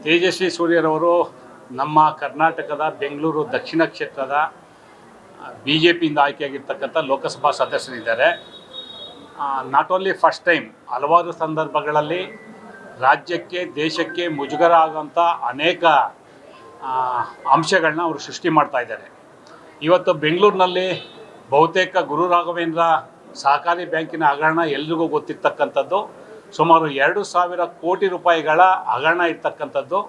ತೇಜಸ್ವಿ ಸೂರ್ಯರವರು ನಮ್ಮ ಕರ್ನಾಟಕದ ಬೆಂಗಳೂರು ದಕ್ಷಿಣ ಕ್ಷೇತ್ರದ BJPಯಿಂದ ಆಯ್ಕೆಯಾಗಿರ್ತಕ್ಕಂಥ ಲೋಕಸಭಾ ಸದಸ್ಯರಿದ್ದಾರೆ. ನಾಟ್ ಓನ್ಲಿ ಫಸ್ಟ್ ಟೈಮ್, ಹಲವಾರು ಸಂದರ್ಭಗಳಲ್ಲಿ ರಾಜ್ಯಕ್ಕೆ ದೇಶಕ್ಕೆ ಮುಜುಗರ ಆಗುವಂಥ ಅನೇಕ ಅಂಶಗಳನ್ನ ಅವರು ಸೃಷ್ಟಿ ಮಾಡ್ತಾ ಇದ್ದಾರೆ. ಇವತ್ತು ಬೆಂಗಳೂರಿನಲ್ಲಿ ಬಹುತೇಕ ಗುರು ರಾಘವೇಂದ್ರ ಸಹಕಾರಿ ಬ್ಯಾಂಕಿನ ಹಗರಣ ಎಲ್ರಿಗೂ ಗೊತ್ತಿರ್ತಕ್ಕಂಥದ್ದು. ಸುಮಾರು 2,000 ಕೋಟಿ ರೂಪಾಯಿಗಳ ಹಗರಣ ಇರ್ತಕ್ಕಂಥದ್ದು.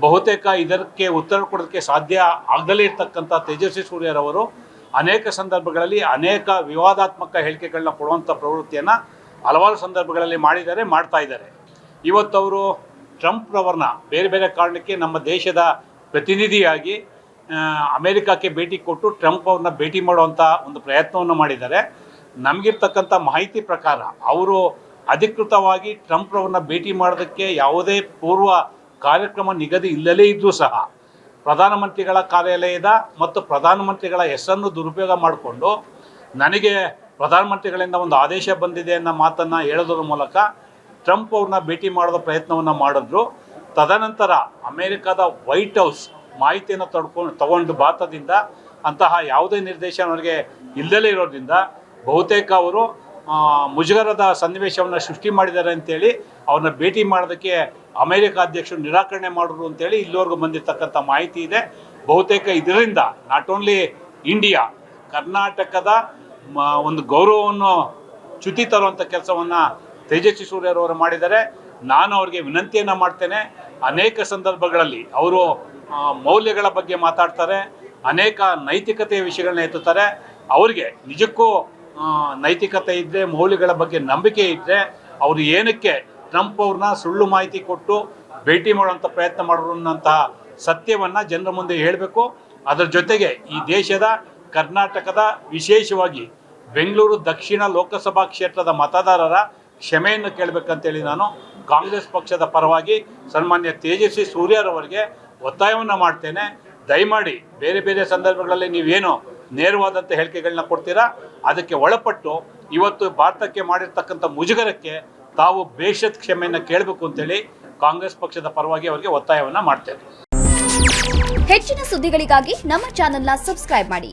ಬಹುತೇಕ ಇದಕ್ಕೆ ಉತ್ತರ ಕೊಡೋದಕ್ಕೆ ಸಾಧ್ಯ ಆಗದಲ್ಲೇ ಇರ್ತಕ್ಕಂಥ ತೇಜಸ್ವಿ ಸೂರ್ಯರವರು ಅನೇಕ ಸಂದರ್ಭಗಳಲ್ಲಿ ಅನೇಕ ವಿವಾದಾತ್ಮಕ ಹೇಳಿಕೆಗಳನ್ನ ಕೊಡುವಂಥ ಪ್ರವೃತ್ತಿಯನ್ನು ಹಲವಾರು ಸಂದರ್ಭಗಳಲ್ಲಿ ಮಾಡ್ತಾ ಇದ್ದಾರೆ. ಇವತ್ತು ಅವರು ಟ್ರಂಪ್ರವ್ರನ್ನ ಬೇರೆ ಬೇರೆ ಕಾರಣಕ್ಕೆ ನಮ್ಮ ದೇಶದ ಪ್ರತಿನಿಧಿಯಾಗಿ ಅಮೇರಿಕಕ್ಕೆ ಭೇಟಿ ಕೊಟ್ಟು ಟ್ರಂಪ್ ಅವ್ರನ್ನ ಭೇಟಿ ಮಾಡುವಂಥ ಒಂದು ಪ್ರಯತ್ನವನ್ನು ಮಾಡಿದ್ದಾರೆ. ನಮಗಿರ್ತಕ್ಕಂಥ ಮಾಹಿತಿ ಪ್ರಕಾರ ಅವರು ಅಧಿಕೃತವಾಗಿ ಟ್ರಂಪ್ರವ್ರನ್ನ ಭೇಟಿ ಮಾಡೋದಕ್ಕೆ ಯಾವುದೇ ಪೂರ್ವ ಕಾರ್ಯಕ್ರಮ ನಿಗದಿ ಇಲ್ಲದೇ ಇದ್ದರೂ ಸಹ ಪ್ರಧಾನಮಂತ್ರಿಗಳ ಕಾರ್ಯಾಲಯದ ಮತ್ತು ಪ್ರಧಾನಮಂತ್ರಿಗಳ ಹೆಸರನ್ನು ದುರುಪಯೋಗ ಮಾಡಿಕೊಂಡು ನನಗೆ ಪ್ರಧಾನಮಂತ್ರಿಗಳಿಂದ ಒಂದು ಆದೇಶ ಬಂದಿದೆ ಅನ್ನೋ ಮಾತನ್ನು ಹೇಳೋದ್ರ ಮೂಲಕ ಟ್ರಂಪ್ ಅವ್ರನ್ನ ಭೇಟಿ ಮಾಡೋದ ಪ್ರಯತ್ನವನ್ನು ಮಾಡಿದ್ರು. ತದನಂತರ ಅಮೇರಿಕಾದ ವೈಟ್ ಹೌಸ್ ಮಾಹಿತಿಯನ್ನು ತಗೊಂಡು ಭಾರತದಿಂದ ಅಂತಹ ಯಾವುದೇ ನಿರ್ದೇಶನ ಅವರಿಗೆ ಇಲ್ಲದೇ ಇರೋದ್ರಿಂದ ಬಹುತೇಕ ಅವರು ಮುಜುಗರದ ಸನ್ನಿವೇಶವನ್ನು ಸೃಷ್ಟಿ ಮಾಡಿದ್ದಾರೆ ಅಂತೇಳಿ ಅವ್ರನ್ನ ಭೇಟಿ ಮಾಡೋದಕ್ಕೆ ಅಮೇರಿಕ ಅಧ್ಯಕ್ಷರು ನಿರಾಕರಣೆ ಮಾಡಿದ್ರು ಅಂತೇಳಿ ಇಲ್ಲಿವರೆಗೂ ಬಂದಿರತಕ್ಕಂಥ ಮಾಹಿತಿ ಇದೆ. ಬಹುತೇಕ ಇದರಿಂದ ನಾಟ್ ಓನ್ಲಿ ಇಂಡಿಯಾ, ಕರ್ನಾಟಕದ ಒಂದು ಗೌರವವನ್ನು ಚ್ಯುತಿ ತರುವಂಥ ಕೆಲಸವನ್ನು ತೇಜಸ್ವಿ ಸೂರ್ಯರವರು ಮಾಡಿದ್ದಾರೆ. ನಾನು ಅವ್ರಿಗೆ ವಿನಂತಿಯನ್ನು ಮಾಡ್ತೇನೆ. ಅನೇಕ ಸಂದರ್ಭಗಳಲ್ಲಿ ಅವರು ಮೌಲ್ಯಗಳ ಬಗ್ಗೆ ಮಾತಾಡ್ತಾರೆ, ಅನೇಕ ನೈತಿಕತೆಯ ವಿಷಯಗಳನ್ನ ಎತ್ತುತ್ತಾರೆ. ಅವರಿಗೆ ನಿಜಕ್ಕೂ ನೈತಿಕತೆ ಇದ್ದರೆ, ಮೌಲ್ಯಗಳ ಬಗ್ಗೆ ನಂಬಿಕೆ ಇದ್ದರೆ ಅವರು ಏನಕ್ಕೆ ಟ್ರಂಪ್ ಅವ್ರನ್ನ ಸುಳ್ಳು ಮಾಹಿತಿ ಕೊಟ್ಟು ಭೇಟಿ ಮಾಡುವಂಥ ಪ್ರಯತ್ನ ಮಾಡಿದ್ರು ಅನ್ನೋಂತಹ ಸತ್ಯವನ್ನು ಜನರ ಮುಂದೆ ಹೇಳಬೇಕು. ಅದರ ಜೊತೆಗೆ ಈ ದೇಶದ ಕರ್ನಾಟಕದ ವಿಶೇಷವಾಗಿ ಬೆಂಗಳೂರು ದಕ್ಷಿಣ ಲೋಕಸಭಾ ಕ್ಷೇತ್ರದ ಮತದಾರರ ಕ್ಷಮೆಯನ್ನು ಕೇಳಬೇಕಂತೇಳಿ ನಾನು ಕಾಂಗ್ರೆಸ್ ಪಕ್ಷದ ಪರವಾಗಿ ಸನ್ಮಾನ್ಯ ತೇಜಸ್ವಿ ಸೂರ್ಯರವರಿಗೆ ಒತ್ತಾಯವನ್ನು ಮಾಡ್ತೇನೆ. ದಯಮಾಡಿ ಬೇರೆ ಬೇರೆ ಸಂದರ್ಭಗಳಲ್ಲಿ ನೀವೇನು ನೇರವಾದಂಥ ಹೇಳಿಕೆಗಳನ್ನ ಕೊಡ್ತೀರಾ, ಅದಕ್ಕೆ ಒಳಪಟ್ಟು ಇವತ್ತು ಭಾರತಕ್ಕೆ ಮಾಡಿರ್ತಕ್ಕಂಥ ಮುಜುಗರಕ್ಕೆ ತಾವು ಬೇಷತ್ ಕ್ಷಮೆಯನ್ನು ಕೇಳಬೇಕು ಅಂತೇಳಿ ಕಾಂಗ್ರೆಸ್ ಪಕ್ಷದ ಪರವಾಗಿ ಅವರಿಗೆ ಒತ್ತಾಯವನ್ನು ಮಾಡ್ತೇನೆ. ಹೆಚ್ಚಿನ ಸುದ್ದಿಗಳಿಗಾಗಿ ನಮ್ಮ ಚಾನೆಲ್ನ ಸಬ್ಸ್ಕ್ರೈಬ್ ಮಾಡಿ.